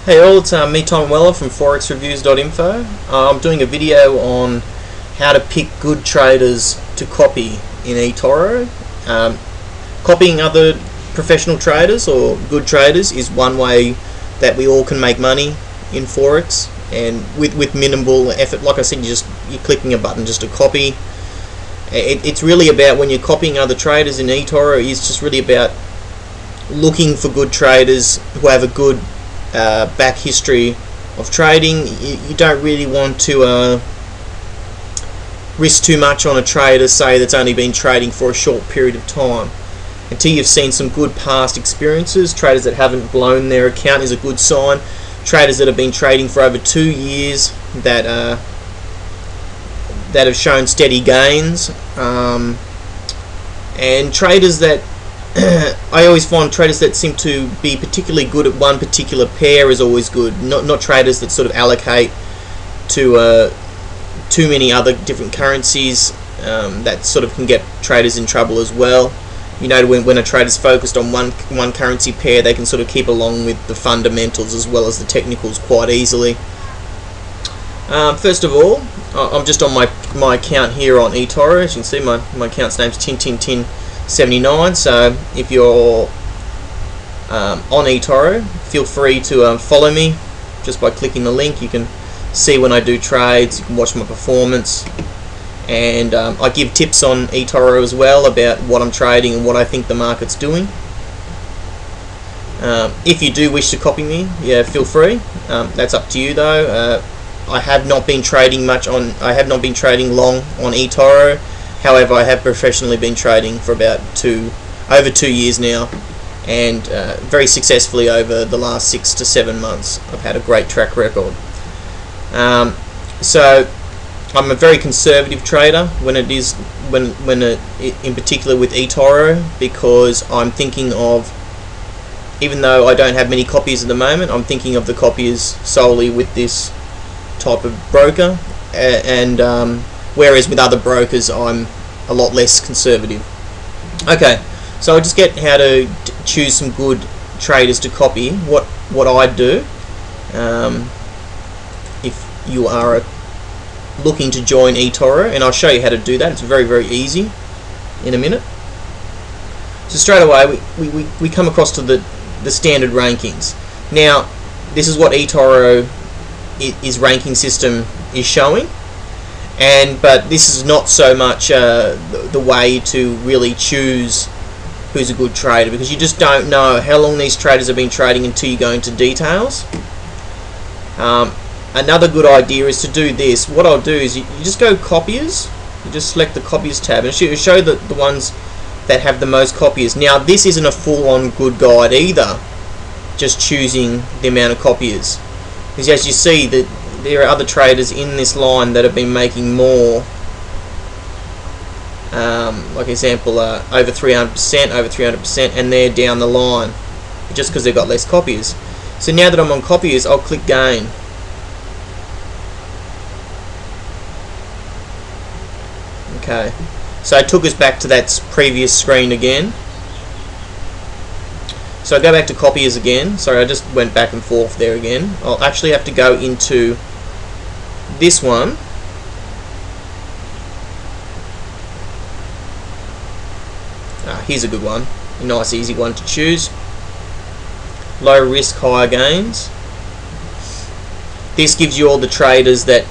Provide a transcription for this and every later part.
Hey all, it's me Tom Weller from forexreviews.info. I'm doing a video on how to pick good traders to copy in eToro. Copying other professional traders or good traders is one way that we all can make money in Forex, and with minimal effort. Like I said, you're clicking a button just to copy. It's really about, when you're copying other traders in eToro, it's just really about looking for good traders who have a good back history of trading. You don't really want to risk too much on a trader, say, that's only been trading for a short period of time. Until you've seen some good past experiences. Traders that haven't blown their account is a good sign. Traders that have been trading for over 2 years that have shown steady gains, and traders that I always find traders that seem to be particularly good at one particular pair is always good. Not traders that sort of allocate to too many other different currencies. That sort of can get traders in trouble as well. You know, when a trader's focused on one currency pair, they can sort of keep along with the fundamentals as well as the technicals quite easily. First of all, I'm just on my account here on eToro. As you can see, my account's name's Tin79. So if you're on eToro, feel free to follow me just by clicking the link. You can see when I do trades, you can watch my performance, and I give tips on eToro as well about what I'm trading and what I think the market's doing. If you do wish to copy me, yeah, feel free. That's up to you though. I have not been trading long on eToro. However, I have professionally been trading for about over 2 years now, and very successfully over the last 6 to 7 months. I've had a great track record. So I'm a very conservative trader in particular with eToro, because I'm thinking of, even though I don't have many copiers at the moment, I'm thinking of the copiers solely with this type of broker, and whereas with other brokers I'm a lot less conservative. Okay, so I'll just get how to choose some good traders to copy. What I do, if you are looking to join eToro, and I'll show you how to do that. It's very, very easy in a minute. So straight away we come across to the standard rankings. Now this is what eToro his ranking system is showing, but this is not so much the way to really choose who's a good trader, because you just don't know how long these traders have been trading until you go into details. Another good idea is to do this. What I'll do is you just go copiers, you just select the copiers tab, and it'll show the ones that have the most copiers. Now this isn't a full-on good guide either, just choosing the amount of copiers, because as you see that there are other traders in this line that have been making more, like example over 300%, and they're down the line just because they've got less copiers. So now that I'm on copiers, I'll click gain. Okay, so it took us back to that previous screen again. So I go back to copiers again. Sorry, I just went back and forth there again. I'll actually have to go into this one. Here's a good one, a nice easy one to choose. Low risk, higher gains. This gives you all the traders that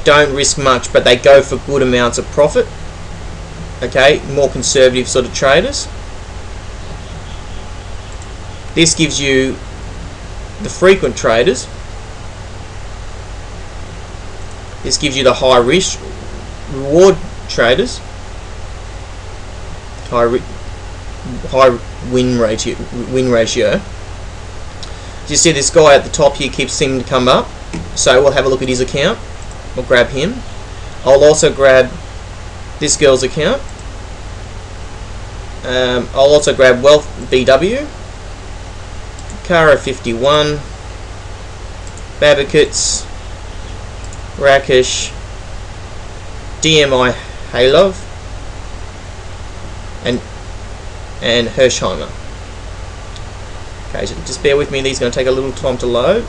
don't risk much, but they go for good amounts of profit. Okay, more conservative sort of traders. This gives you the frequent traders. This gives you the high risk reward traders. High win ratio. You see this guy at the top here keeps seeming to come up, so we'll have a look at his account. We'll grab him. I'll also grab this girl's account. I'll also grab Wealth BW, Cara 51, Babakits, Rakesh, DMI Halov, and Hersheimer. Okay, so just bear with me, these are going to take a little time to load.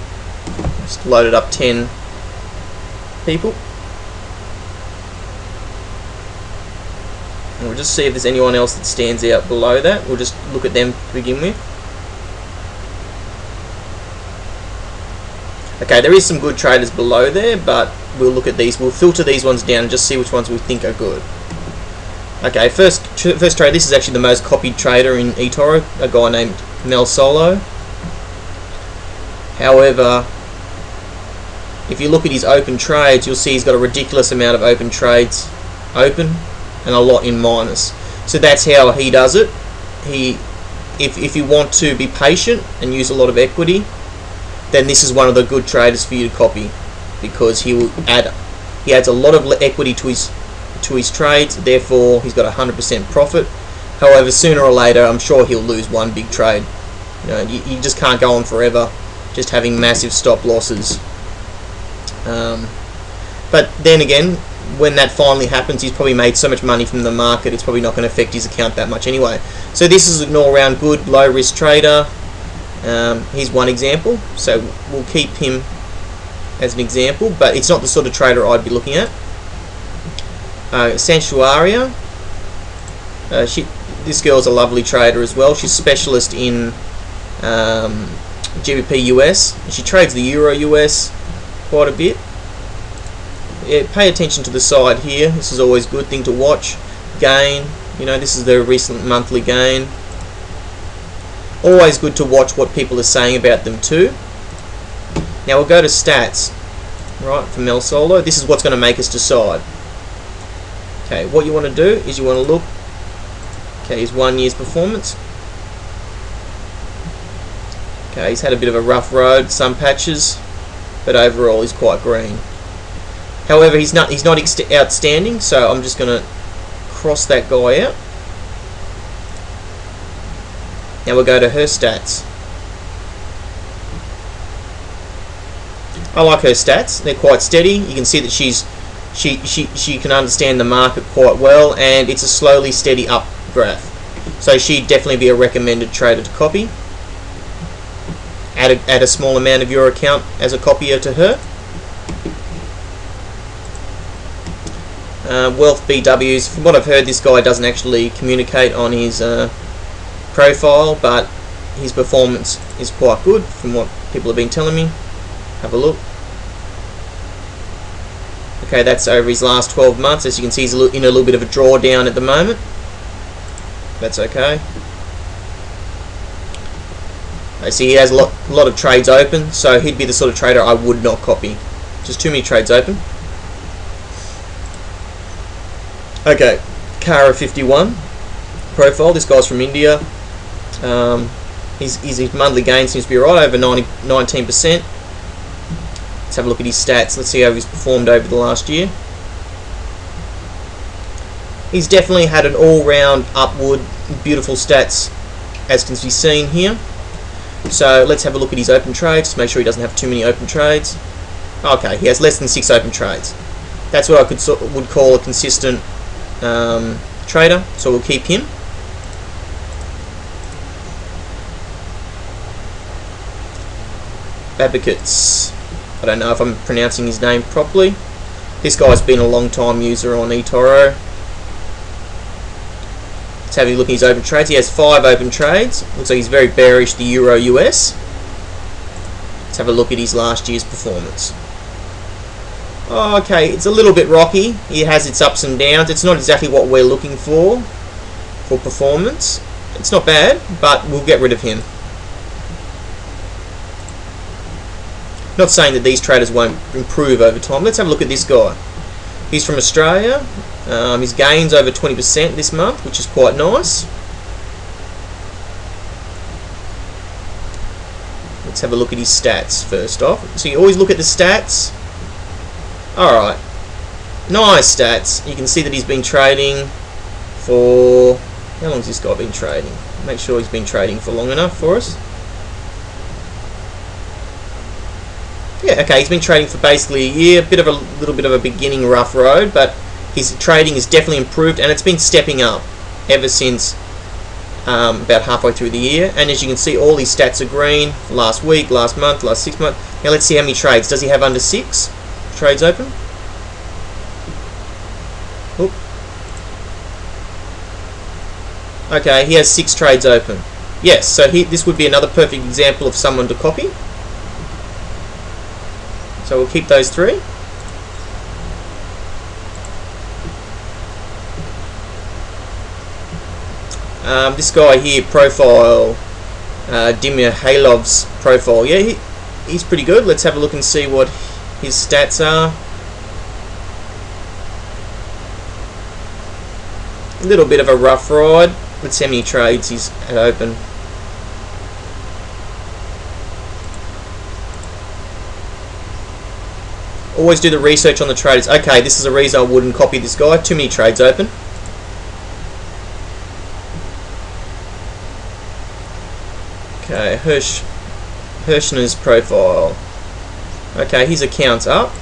Just loaded up 10 people. And we'll just see if there's anyone else that stands out below that. We'll just look at them to begin with. Okay, there is some good traders below there, but we'll look at these. We'll filter these ones down and just see which ones we think are good. Okay, first trade. This is actually the most copied trader in eToro, a guy named Mel Solo. However, if you look at his open trades, you'll see he's got a ridiculous amount of open trades open and a lot in minus. So that's how he does it. If you want to be patient and use a lot of equity, then this is one of the good traders for you to copy, because he adds a lot of equity to his trades. Therefore, he's got 100% profit. However, sooner or later, I'm sure he'll lose one big trade. You know, you just can't go on forever just having massive stop losses. But then again, when that finally happens, he's probably made so much money from the market, it's probably not going to affect his account that much anyway. So this is an all-round good low-risk trader. Here's one example, so we'll keep him as an example, but it's not the sort of trader I'd be looking at. Santuaria, this girl's a lovely trader as well. She's a specialist in GBP US. She trades the Euro US quite a bit. Yeah, pay attention to the side here. This is always a good thing to watch. Gain, you know, this is the recent monthly gain. Always good to watch what people are saying about them too. Now we'll go to stats, right, for Mel Solo. This is what's going to make us decide. Okay, what you want to do is you want to look, okay, his 1 year's performance. Okay, he's had a bit of a rough road, some patches, but overall he's quite green. However, he's not outstanding, so I'm just going to cross that guy out. Now we'll go to her stats. I like her stats. They're quite steady. You can see that she can understand the market quite well, and it's a slowly steady up graph. So she'd definitely be a recommended trader to copy. Add a small amount of your account as a copier to her. Wealth BWs. From what I've heard, this guy doesn't actually communicate on his profile, but his performance is quite good from what people have been telling me. Have a look. Okay, that's over his last 12 months. As you can see, he's in a little bit of a drawdown at the moment. That's okay. I see he has a lot of trades open, so he'd be the sort of trader I would not copy. Just too many trades open. Okay, Kara 51 profile. This guy's from India. His monthly gain seems to be right over 19%. Let's have a look at his stats. Let's see how he's performed over the last year. He's definitely had an all-round upward, beautiful stats, as can be seen here. So let's have a look at his open trades. Just make sure he doesn't have too many open trades. Okay, he has less than 6 open trades. That's what I would call a consistent trader. So we'll keep him. Babakits. I don't know if I'm pronouncing his name properly. This guy's been a long time user on eToro. Let's have a look at his open trades. He has 5 open trades. Looks like he's very bearish the Euro US. Let's have a look at his last year's performance. Oh, okay, it's a little bit rocky. It has its ups and downs. It's not exactly what we're looking for performance. It's not bad, but we'll get rid of him. Not saying that these traders won't improve over time. Let's have a look at this guy. He's from Australia. His gains over 20% this month, which is quite nice. Let's have a look at his stats first off. So you always look at the stats. Alright. Nice stats. You can see that he's been trading for... How long has this guy been trading? Make sure he's been trading for long enough for us. Yeah, okay, he's been trading for basically a year, little bit of a beginning rough road, but his trading has definitely improved, and it's been stepping up ever since about halfway through the year, and as you can see, all these stats are green. Last week, last month, last 6 months. Now let's see how many trades. Does he have under 6 trades open? Oop. Okay, he has 6 trades open. Yes, so this would be another perfect example of someone to copy. So we'll keep those 3. This guy here, profile, Dimir Halov's profile. Yeah, he's pretty good. Let's have a look and see what his stats are. A little bit of a rough ride. Let's see how many trades he's had open. Always do the research on the traders. Okay, this is a reason I wouldn't copy this guy. Too many trades open. Okay, Hirschner's profile. Okay, his account's up.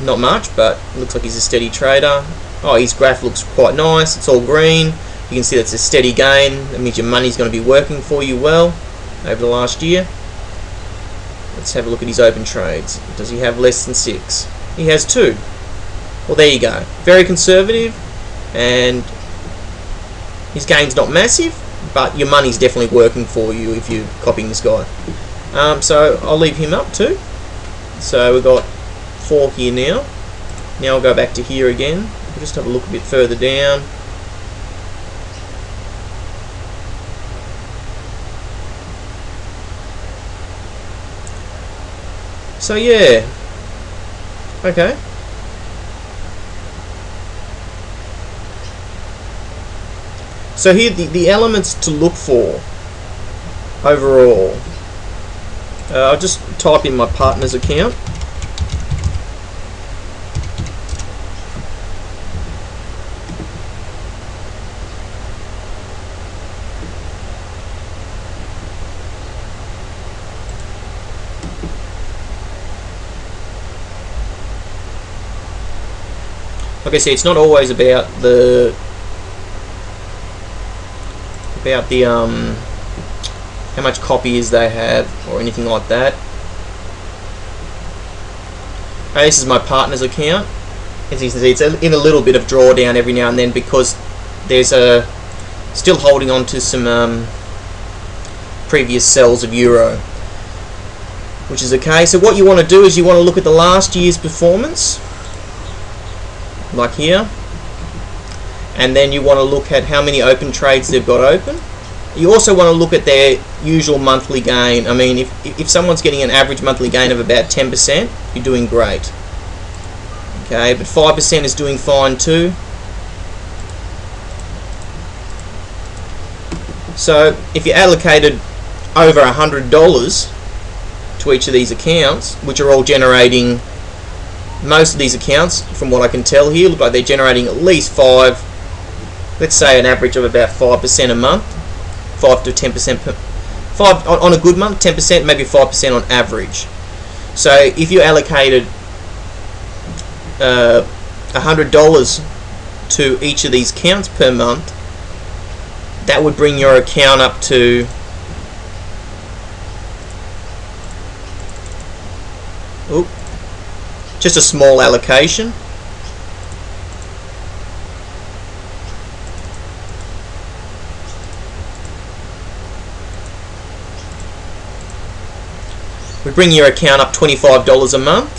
Not much, but looks like he's a steady trader. Oh, his graph looks quite nice. It's all green. You can see that's a steady gain. That means your money's going to be working for you well over the last year. Let's have a look at his open trades. Does he have less than 6? He has 2. Well, there you go. Very conservative, and his gain's not massive, but your money's definitely working for you if you're copying this guy. So I'll leave him up too. So we've got 4 here now. Now I'll go back to here again. We'll just have a look a bit further down. So yeah. Okay. So here the elements to look for overall. I'll just type in my partner's account. Like I said, it's not always about the how much copiers they have or anything like that. Okay, this is my partner's account. As you can see, it's in a little bit of drawdown every now and then because there's still holding on to some previous sells of euro, which is okay. So what you want to do is you want to look at the last year's performance, like here, and then you want to look at how many open trades they've got open. You also want to look at their usual monthly gain. I mean, if someone's getting an average monthly gain of about 10%, you're doing great. Okay, but 5% is doing fine too. So if you allocated over $100 to each of these accounts, which are all generating, most of these accounts, from what I can tell here, look like they're generating at least 5, let's say an average of about 5% a month, 5 to 10% per, 5 on a good month, 10%, maybe 5% on average. So if you allocated $100 to each of these accounts per month, that would bring your account up to just a small allocation. We bring your account up $25 a month.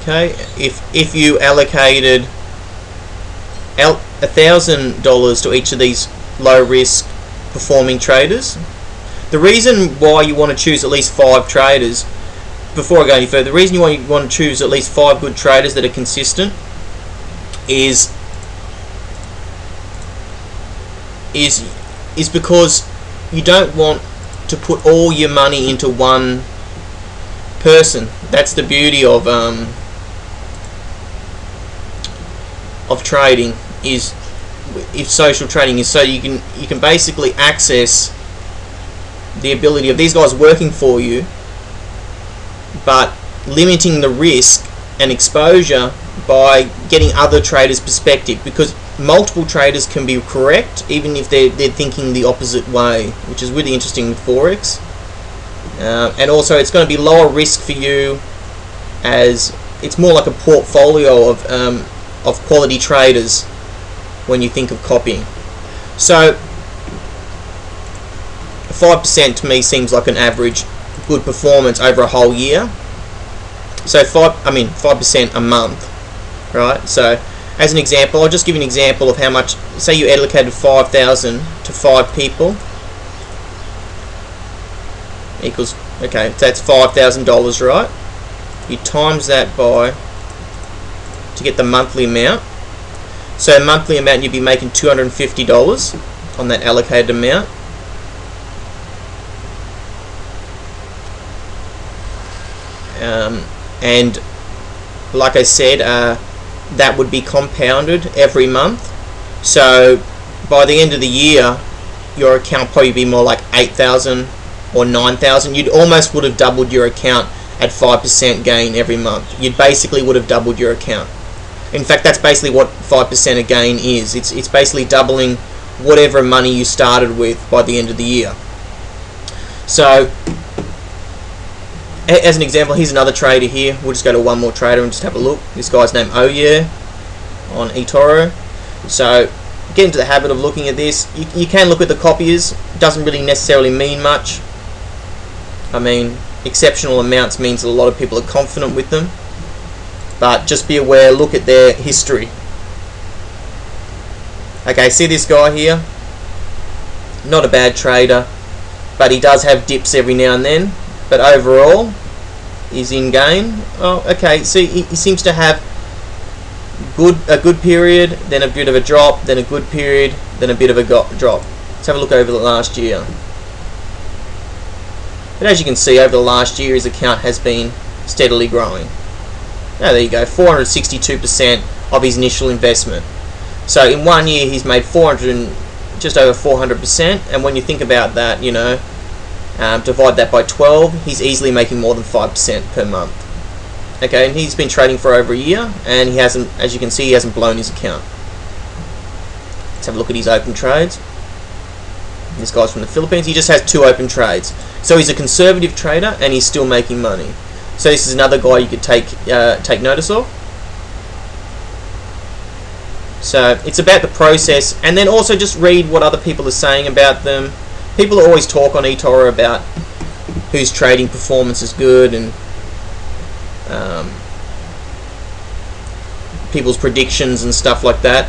Okay, if you allocated $1,000 to each of these low risk performing traders, the reason why you want to choose at least 5 traders, before I go any further, the reason you want to choose at least 5 good traders that are consistent is because you don't want to put all your money into one person. That's the beauty of trading, is if social trading is, so you can basically access the ability of these guys working for you, but limiting the risk and exposure by getting other traders' perspective, because multiple traders can be correct even if they're thinking the opposite way, which is really interesting with Forex. And also it's going to be lower risk for you, as it's more like a portfolio of quality traders when you think of copying. So 5% to me seems like an average good performance over a whole year. So 5% a month, right? So as an example, I'll just give you an example of how much. Say you allocated 5,000 to 5 people, equals, okay, so that's $5,000, right? You times that by to get the monthly amount. So monthly amount, you'd be making $250 on that allocated amount. And like I said, that would be compounded every month. So by the end of the year, your account probably be more like 8,000 or 9,000. You'd almost would have doubled your account at 5% gain every month. You basically would have doubled your account. In fact, that's basically what 5% a gain is. It's basically doubling whatever money you started with by the end of the year. So as an example, here's another trader here. We'll just go to one more trader and just have a look. This guy's name Oye on eToro. So get into the habit of looking at this. You can look at the copiers. It doesn't really necessarily mean much. I mean, exceptional amounts means that a lot of people are confident with them. But just be aware, look at their history. Okay, see this guy here? Not a bad trader, but he does have dips every now and then. But overall, he's in gain. Oh, okay. See, he seems to have a good period, then a bit of a drop, then a good period, then a bit of a drop. Let's have a look over the last year. But as you can see, over the last year, his account has been steadily growing. Now there you go, 462% of his initial investment. So in 1 year, he's made just over 400%. And when you think about that, you know, divide that by 12, he's easily making more than 5% per month. Okay, and he's been trading for over a year, and he hasn't, as you can see, he hasn't blown his account. Let's have a look at his open trades. This guy's from the Philippines. He just has 2 open trades. So he's a conservative trader, and he's still making money. So this is another guy you could take notice of. So it's about the process, and then also just read what other people are saying about them. People always talk on eToro about whose trading performance is good, and people's predictions and stuff like that.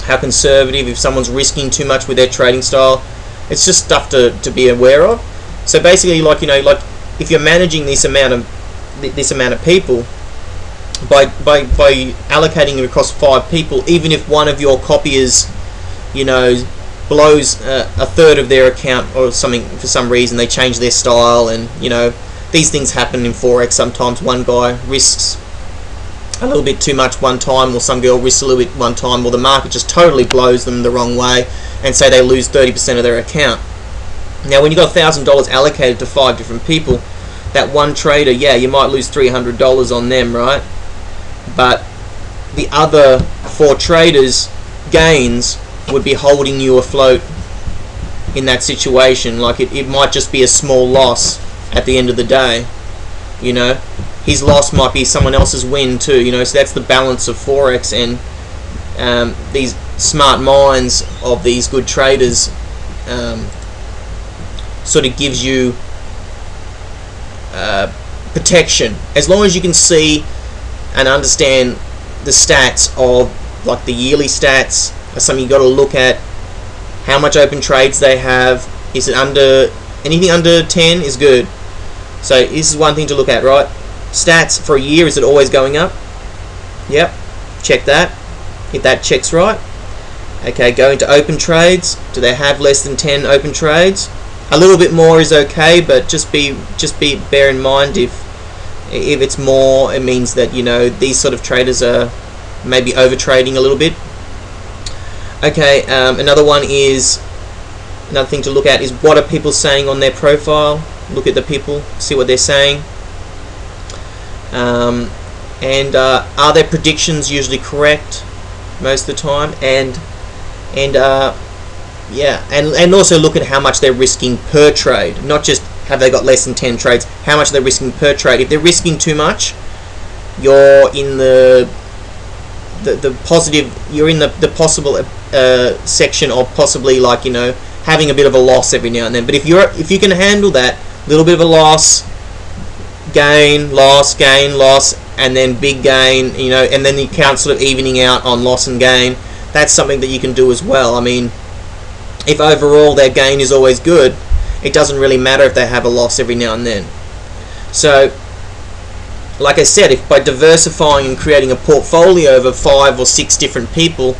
How conservative, if someone's risking too much with their trading style. It's just stuff to be aware of. So basically, like, you know, like if you're managing this amount of people, by allocating it across 5 people, even if one of your copiers, you know, blows a third of their account or something for some reason, they change their style, and you know, these things happen in Forex. Sometimes one guy risks a little bit too much one time, or some girl risks a little bit one time, or the market just totally blows them the wrong way, and say they lose 30% of their account. Now when you've got $1,000 allocated to 5 different people, that one trader, yeah, you might lose $300 on them, right? But the other 4 traders' gains would be holding you afloat in that situation. Like it might just be a small loss at the end of the day, you know. His loss might be someone else's win too, you know. So that's the balance of Forex, and these smart minds of these good traders sort of gives you protection, as long as you can see and understand the stats of, like the yearly stats are something you got to look at. How much open trades they have. Is it anything under 10 is good. So this is one thing to look at, right? Stats for a year, is it always going up? Yep, check that. If that checks right. Okay, go into open trades. Do they have less than 10 open trades? A little bit more is okay, but just bear in mind if it's more, it means that, you know, these sort of traders are maybe over trading a little bit. Okay, another thing to look at is, what are people saying on their profile? Look at the people, see what they're saying. And are their predictions usually correct? most of the time, and yeah, and also look at how much they're risking per trade, not just have they got less than 10 trades, how much they're risking per trade. If they're risking too much, you're in the positive, you're in the possible section of possibly, like, you know, having a bit of a loss every now and then. But if you can handle that little bit of a loss, gain, loss, and then big gain, you know, and then the account sort of evening out on loss and gain, that's something that you can do as well. I mean, if overall their gain is always good, it doesn't really matter if they have a loss every now and then. So, like I said, if by diversifying and creating a portfolio of 5 or 6 different people,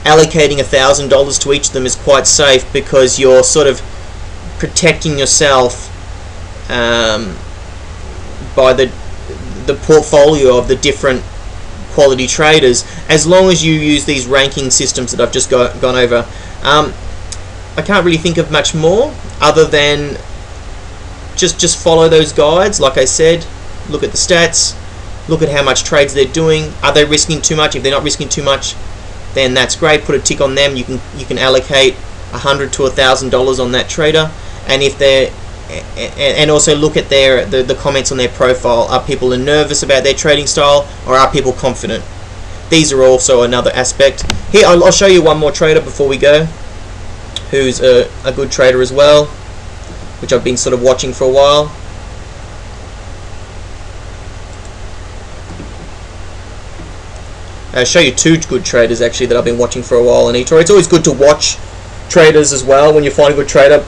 allocating $1,000 to each of them is quite safe, because you're sort of protecting yourself by the portfolio of the different quality traders, as long as you use these ranking systems that I've just gone over. I can't really think of much more other than just follow those guides. Like I said, look at the stats, look at how much trades they're doing. Are they risking too much? If they're not risking too much, then that's great. Put a tick on them. You can allocate $100 to $1,000 on that trader. And if they're and also look at the comments on their profile. Are people nervous about their trading style, or are people confident? These are also another aspect. Here, I'll show you one more trader before we go, who's a good trader as well, which I've been sort of watching for a while. I'll show you 2 good traders actually that I've been watching for a while on eToro. It's always good to watch traders as well when you find a good trader,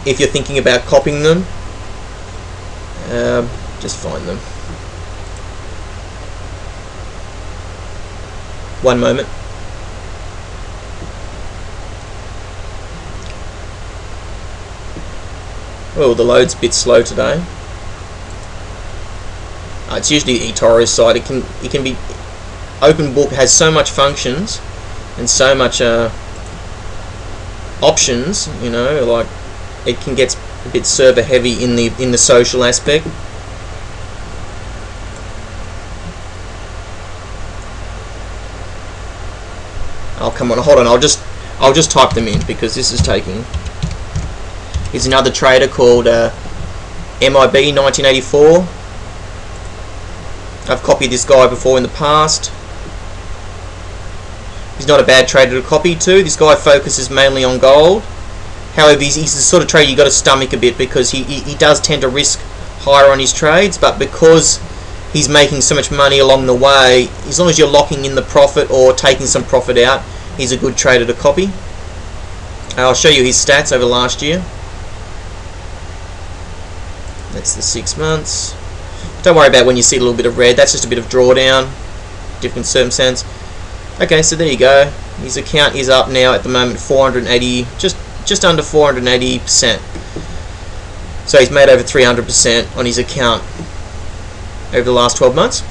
if you're thinking about copying them. Just find them. One moment. Oh, the load's a bit slow today. It's usually eToro's side. It can be. Open Book has so much functions and so much options. You know, like it can get a bit server heavy in the social aspect. Oh, come on, hold on. I'll just type them in, because this is taking. Here's another trader called MIB 1984. I've copied this guy before in the past. He's not a bad trader to copy too. This guy focuses mainly on gold. However, he's the sort of trader you got to stomach a bit, because he does tend to risk higher on his trades, but because he's making so much money along the way, as long as you're locking in the profit or taking some profit out, he's a good trader to copy. I'll show you his stats over last year. That's the 6 months. Don't worry about when you see a little bit of red. That's just a bit of drawdown, different circumstance. Okay, so there you go. His account is up now at the moment 480, just under 480%. So he's made over 300% on his account over the last 12 months.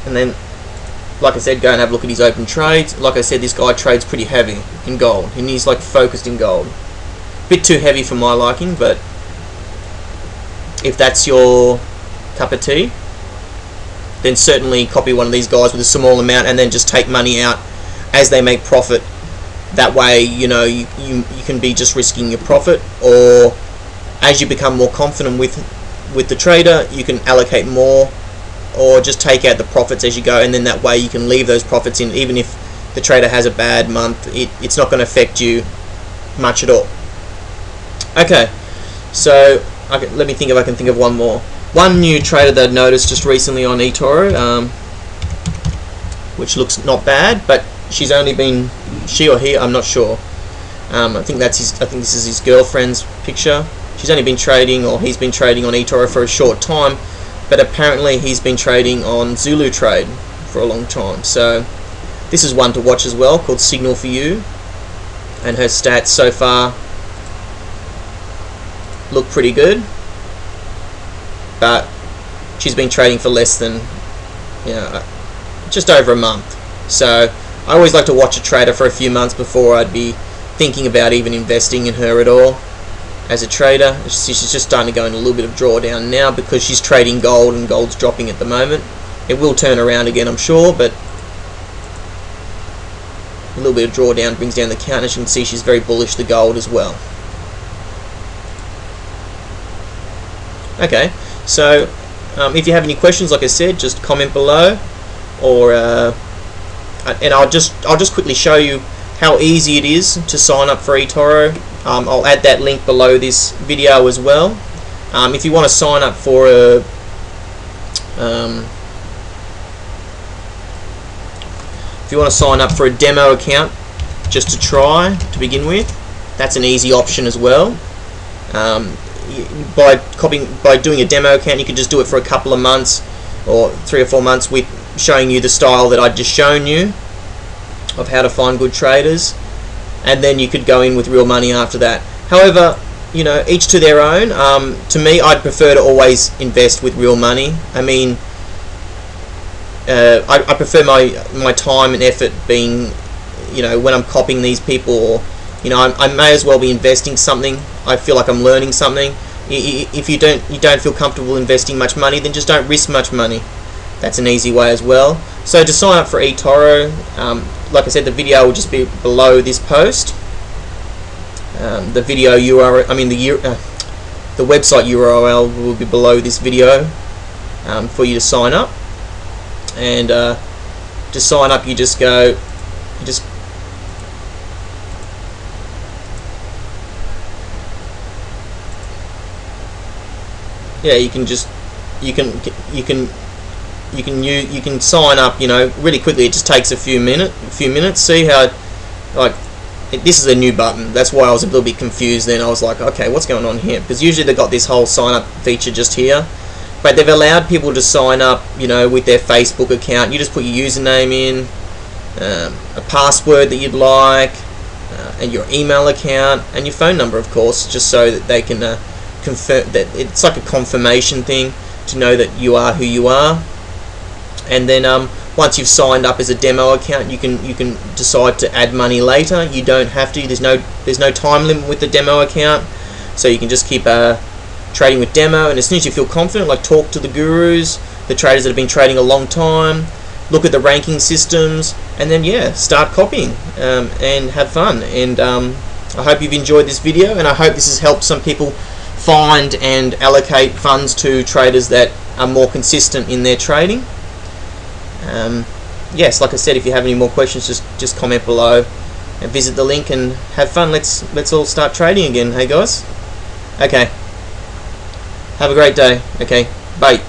And then, like I said, go and have a look at his open trades. Like I said, this guy trades pretty heavy in gold, and he's like focused in gold. Bit too heavy for my liking, but if that's your cup of tea, then certainly copy one of these guys with a small amount, and then just take money out as they make profit. That way, you know, you can be just risking your profit, or as you become more confident with the trader, you can allocate more, or just take out the profits as you go, and then that way you can leave those profits in. Even if the trader has a bad month, it's not going to affect you much at all. Okay, so let me think if I can think of one more. One new trader that I noticed just recently on eToro, which looks not bad, but she's only been, she or he, I'm not sure. I think this is his girlfriend's picture. She's only been trading, or he's been trading on eToro for a short time, but apparently he's been trading on Zulu Trade for a long time. So this is one to watch as well, called Signal for You, and her stats so far look pretty good. But she's been trading for less than, you know, just over a month. So I always like to watch a trader for a few months before I'd be thinking about even investing in her at all as a trader. She's just starting to go in a little bit of drawdown now, because she's trading gold, and gold's dropping at the moment. It will turn around again, I'm sure, but bit of drawdown brings down the count. As you can see, she's very bullish the gold as well. Okay, so if you have any questions, like I said, just comment below, or and I'll just quickly show you how easy it is to sign up for eToro. I'll add that link below this video as well. If you want to sign up for a demo account just to try to begin with, that's an easy option as well. By doing a demo account, you can just do it for a couple of months or 3 or 4 months with showing you the style that I've just shown you of how to find good traders, and then you could go in with real money after that. However, you know, each to their own. To me, I'd prefer to always invest with real money. I mean, I prefer my time and effort being, you know, when I'm copying these people, or, you know, I may as well be investing something. I feel like I'm learning something. If you don't feel comfortable investing much money, then just don't risk much money. That's an easy way as well. So to sign up for eToro, like I said, the video will just be below this post. The video URL, I mean the website URL will be below this video for you to sign up. And to sign up, you just yeah, you can sign up, you know, really quickly. It just takes a few minutes. See how, like, this is a new button. That's why I was a little bit confused then. I was like, okay, what's going on here? Because usually they've got this whole sign up feature just here, but they've allowed people to sign up, you know, with their Facebook account. You just put your username in, a password that you'd like, and your email account, and your phone number, of course, just so that they can confirm that it's like a confirmation thing to know that you are who you are. And then once you've signed up as a demo account, you can decide to add money later. You don't have to. There's no time limit with the demo account, so you can just keep trading with demo. And as soon as you feel confident, like, talk to the gurus, the traders that have been trading a long time, look at the ranking systems, and then, yeah, start copying and have fun. And I hope you've enjoyed this video, and I hope this has helped some people find and allocate funds to traders that are more consistent in their trading. Yes, like I said, if you have any more questions, just comment below and visit the link and have fun. Let's all start trading again. Hey guys. Okay. Have a great day. Okay. Bye.